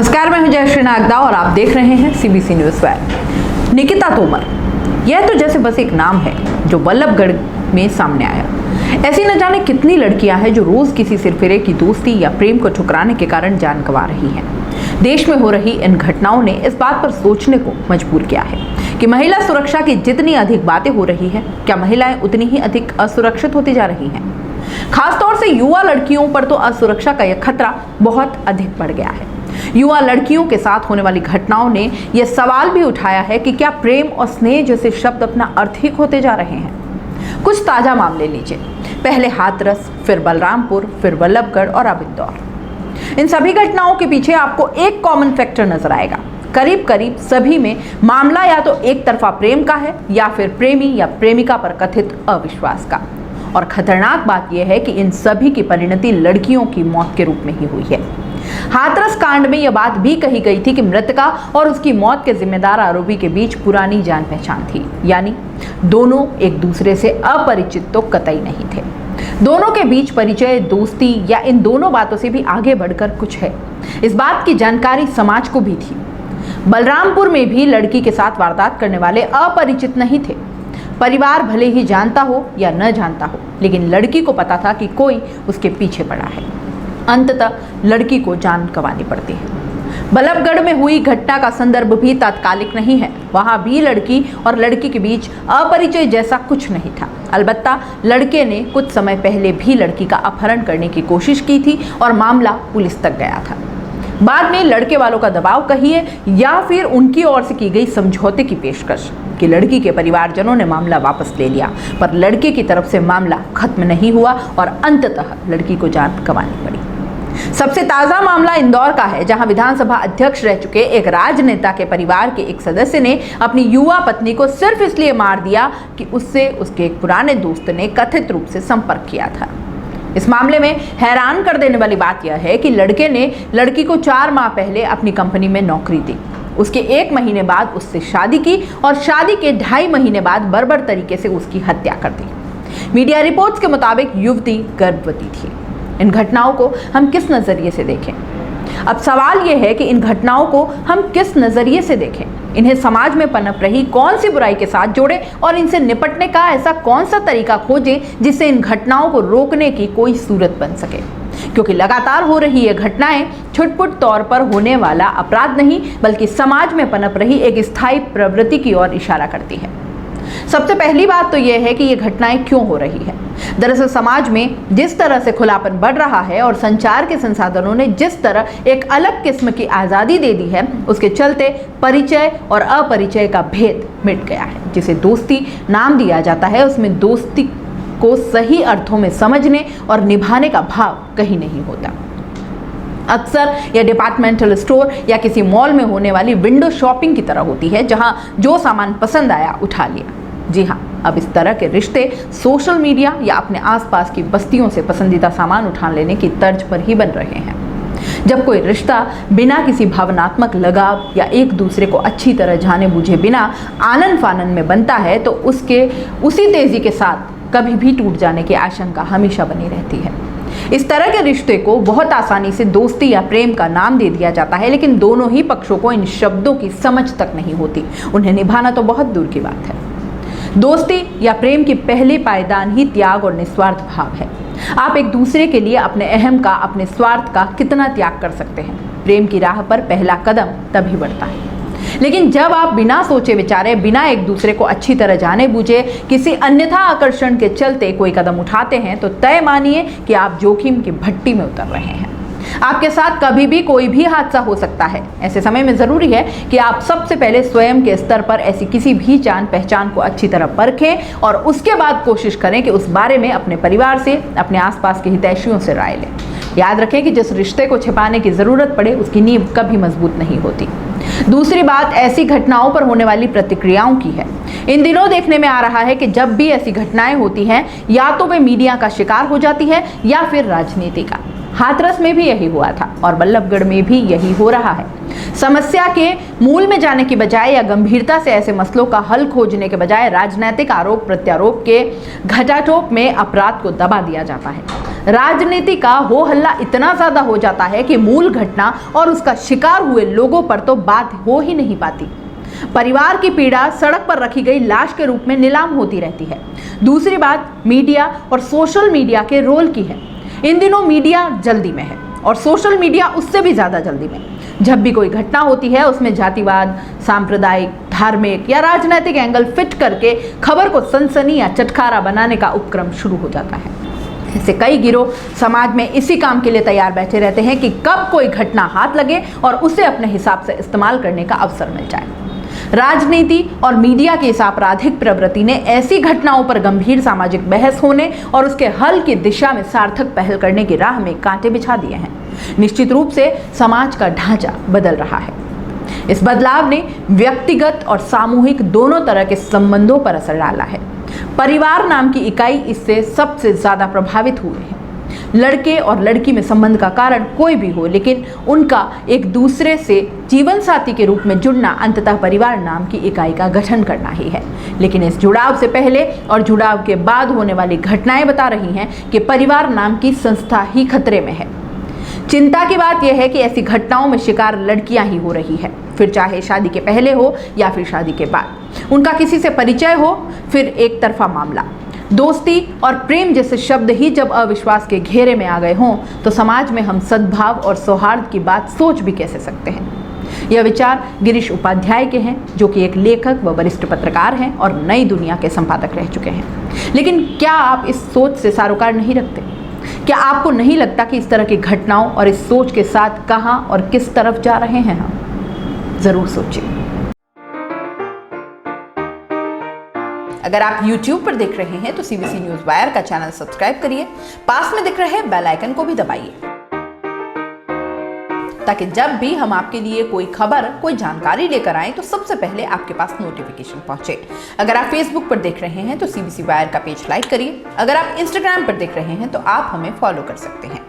नमस्कार, मैं हूं जयश्री नागदा और आप देख रहे हैं CBC news web. Nikita Tomar, यह तो जैसे बस एक नाम है जो बल्लभगढ़ में सामने आया। ऐसी न जाने कितनी लड़कियां हैं जो रोज किसी सिरफिरे की दोस्ती या प्रेम को ठुकराने के कारण जान गंवा रही हैं। देश में हो रही इन घटनाओं ने इस बात पर सोचने को मजबूर किया है कि महिला सुरक्षा की जितनी अधिक बातें हो रही है, क्या महिलाएं उतनी ही अधिक असुरक्षित होती जा रही हैं। खासतौर से युवा लड़कियों पर तो असुरक्षा का यह खतरा बहुत अधिक बढ़ गया है। युवा लड़कियों के साथ होने वाली घटनाओं ने यह सवाल भी उठाया है कि क्या प्रेम और स्नेह जैसे शब्द अपना अर्थ ही खोते जा रहे हैं। कुछ ताजा मामले लीजिए। पहले हाथरस, फिर बलरामपुर, फिर बल्लभगढ़ और अब इंदौर। इन सभी घटनाओं के पीछे आपको एक कॉमन फैक्टर नजर आएगा। करीब करीब सभी में मामला या तो एक तरफा प्रेम का है या फिर प्रेमी या प्रेमिका पर कथित अविश्वास का। और खतरनाक बात यह है कि इन सभी की परिणति लड़कियों की मौत के रूप में ही हुई है। हाथरस कांड में यह बात भी कही गई थी कि मृतका और उसकी मौत के जिम्मेदार आरोपी के बीच पुरानी जान पहचान थी, यानी दोनों एक दूसरे से अपरिचित तो कतई नहीं थे। दोनों के बीच परिचय, दोस्ती या इन दोनों बातों से भी आगे बढ़कर कुछ है, इस बात की जानकारी समाज को भी थी। बलरामपुर में भी लड़की के साथ वारदात करने वाले अपरिचित नहीं थे। परिवार भले ही जानता हो या न जानता हो, लेकिन लड़की को पता था कि कोई उसके पीछे पड़ा है। अंततः लड़की को जान गंवानी पड़ती है। बल्लभगढ़ में हुई घटना का संदर्भ भी तात्कालिक नहीं है। वहां भी लड़की और लड़की के बीच अपरिचय जैसा कुछ नहीं था। अलबत्ता लड़के ने कुछ समय पहले भी लड़की का अपहरण करने की कोशिश की थी और मामला पुलिस तक गया था। बाद में लड़के वालों का दबाव कहिए या फिर उनकी ओर से की गई समझौते की पेशकश कि लड़की के परिवारजनों ने मामला वापस ले लिया, पर लड़के की तरफ से मामला खत्म नहीं हुआ और अंततः लड़की को जान गंवानी पड़ी। सबसे ताजा मामला इंदौर का है, जहां विधानसभा अध्यक्ष रह चुके एक राजनेता के परिवार के एक सदस्य ने अपनी युवा पत्नी को सिर्फ इसलिए मार दिया कि उससे उसके एक पुराने दोस्त ने कथित रूप से संपर्क किया था। इस मामले में हैरान कर देने वाली बात यह है कि लड़के ने लड़की को 4 माह पहले अपनी कंपनी में नौकरी दी। उसके 1 महीने बाद उससे शादी की और शादी के 2.5 महीने बाद बर्बर तरीके से उसकी हत्या कर दी। मीडिया रिपोर्ट्स के मुताबिक युवती गर्भवती थी। इन घटनाओं को हम किस नजरिए से देखें? अब सवाल यह है कि इन घटनाओं को हम किस नजरिए से देखें, इन्हें समाज में पनप रही कौन सी बुराई के साथ जोड़ें और इनसे निपटने का ऐसा कौन सा तरीका खोजें जिससे इन घटनाओं को रोकने की कोई सूरत बन सके। क्योंकि लगातार हो रही ये घटनाएं छुटपुट तौर पर होने वाला अपराध नहीं, बल्कि समाज में पनप रही एक स्थायी प्रवृत्ति की ओर इशारा करती है। सबसे पहली बात तो यह है कि ये घटनाएं क्यों हो रही है। दरअसल समाज में जिस तरह से खुलापन बढ़ रहा है और संचार के संसाधनों ने जिस तरह एक अलग किस्म की आज़ादी दे दी है, उसके चलते परिचय और अपरिचय का भेद मिट गया है। जिसे दोस्ती नाम दिया जाता है, उसमें दोस्ती को सही अर्थों में समझने और निभाने का भाव कहीं नहीं होता। अक्सर यह डिपार्टमेंटल स्टोर या किसी मॉल में होने वाली विंडो शॉपिंग की तरह होती है, जहां जो सामान पसंद आया उठा लिया। जी हाँ, अब इस तरह के रिश्ते सोशल मीडिया या अपने आसपास की बस्तियों से पसंदीदा सामान उठा लेने की तर्ज पर ही बन रहे हैं। जब कोई रिश्ता बिना किसी भावनात्मक लगाव या एक दूसरे को अच्छी तरह जाने बूझे बिना आनन फानन में बनता है, तो उसके उसी तेजी के साथ कभी भी टूट जाने की आशंका हमेशा बनी रहती है। इस तरह के रिश्ते को बहुत आसानी से दोस्ती या प्रेम का नाम दे दिया जाता है, लेकिन दोनों ही पक्षों को इन शब्दों की समझ तक नहीं होती। उन्हें निभाना तो बहुत दूर की बात है। दोस्ती या प्रेम की पहली पायदान ही त्याग और निस्वार्थ भाव है। आप एक दूसरे के लिए अपने अहम का, अपने स्वार्थ का कितना त्याग कर सकते हैं। प्रेम की राह पर पहला कदम तभी बढ़ता है। लेकिन जब आप बिना सोचे विचारे, बिना एक दूसरे को अच्छी तरह जाने बूझे, किसी अन्यथा आकर्षण के चलते कोई कदम उठाते हैं, तो तय मानिए कि आप जोखिम की भट्टी में उतर रहे हैं। आपके साथ कभी भी कोई भी हादसा हो सकता है। ऐसे समय में जरूरी है कि आप सबसे पहले स्वयं के स्तर पर ऐसी किसी भी जान पहचान को अच्छी तरह परखें और उसके बाद कोशिश करें कि उस बारे में अपने परिवार से, अपने आसपास के हितैषियों से राय लें। याद रखें कि जिस रिश्ते को छिपाने की जरूरत पड़े, उसकी नींव कभी मजबूत नहीं होती। दूसरी बात ऐसी घटनाओं पर होने वाली प्रतिक्रियाओं की है। इन दिनों देखने में आ रहा है कि जब भी ऐसी घटनाएं होती हैं, या तो वे मीडिया का शिकार हो जाती है या फिर राजनीति का। हाथरस में भी यही हुआ था और बल्लभगढ़ में भी यही हो रहा है। समस्या के मूल में जाने की बजाय या गंभीरता से ऐसे मसलों का हल खोजने के बजाय राजनीतिक आरोप प्रत्यारोप के घटाटोप में अपराध को दबा दिया जाता है। राजनीति का हो हल्ला इतना ज्यादा हो जाता है कि मूल घटना और उसका शिकार हुए लोगों पर तो बात हो ही नहीं पाती। परिवार की पीड़ा सड़क पर रखी गई लाश के रूप में नीलाम होती रहती है। दूसरी बात मीडिया और सोशल मीडिया के रोल की है। इन दिनों मीडिया जल्दी में है और सोशल मीडिया उससे भी ज्यादा जल्दी में। जब भी कोई घटना होती है उसमें जातिवाद, सांप्रदायिक, धार्मिक या राजनीतिक एंगल फिट करके खबर को सनसनी या चटखारा बनाने का उपक्रम शुरू हो जाता है। ऐसे कई गिरोह समाज में इसी काम के लिए तैयार बैठे रहते हैं कि कब कोई घटना हाथ लगे और उसे अपने हिसाब से इस्तेमाल करने का अवसर मिल जाए। राजनीति और मीडिया की इस आपराधिक प्रवृत्ति ने ऐसी घटनाओं पर गंभीर सामाजिक बहस होने और उसके हल की दिशा में सार्थक पहल करने की राह में कांटे बिछा दिए हैं। निश्चित रूप से समाज का ढांचा बदल रहा है। इस बदलाव ने व्यक्तिगत और सामूहिक दोनों तरह के संबंधों पर असर डाला है। परिवार नाम की इकाई इससे सबसे ज्यादा प्रभावित हुए हैं। लड़के और लड़की में संबंध का कारण कोई भी हो, लेकिन उनका एक दूसरे से जीवन साथी के रूप में जुड़ना अंततः परिवार नाम की इकाई का गठन करना ही है। लेकिन इस जुड़ाव से पहले और जुड़ाव के बाद होने वाली घटनाएं बता रही हैं कि परिवार नाम की संस्था ही खतरे में है। चिंता की बात यह है कि ऐसी घटनाओं में शिकार लड़कियां ही हो रही है, फिर चाहे शादी के पहले हो या फिर शादी के बाद। उनका किसी से परिचय हो, फिर एक तरफा मामला, दोस्ती और प्रेम जैसे शब्द ही जब अविश्वास के घेरे में आ गए हों तो समाज में हम सद्भाव और सौहार्द की बात सोच भी कैसे सकते हैं। यह विचार गिरीश उपाध्याय के हैं, जो कि एक लेखक व वरिष्ठ पत्रकार हैं और नई दुनिया के संपादक रह चुके हैं। लेकिन क्या आप इस सोच से सरोकार नहीं रखते? क्या आपको नहीं लगता कि इस तरह की घटनाओं और इस सोच के साथ कहां और किस तरफ जा रहे हैं हम? जरूर सोचिए। अगर आप YouTube पर देख रहे हैं तो CBC न्यूज़ वायर का चैनल सब्सक्राइब करिए, पास में दिख रहे बेल आइकन को भी दबाइए, ताकि जब भी हम आपके लिए कोई खबर, कोई जानकारी लेकर आए तो सबसे पहले आपके पास नोटिफिकेशन पहुंचे। अगर आप Facebook पर देख रहे हैं तो CBC वायर का पेज लाइक करिए। अगर आप Instagram पर देख रहे हैं तो आप हमें फॉलो कर सकते हैं।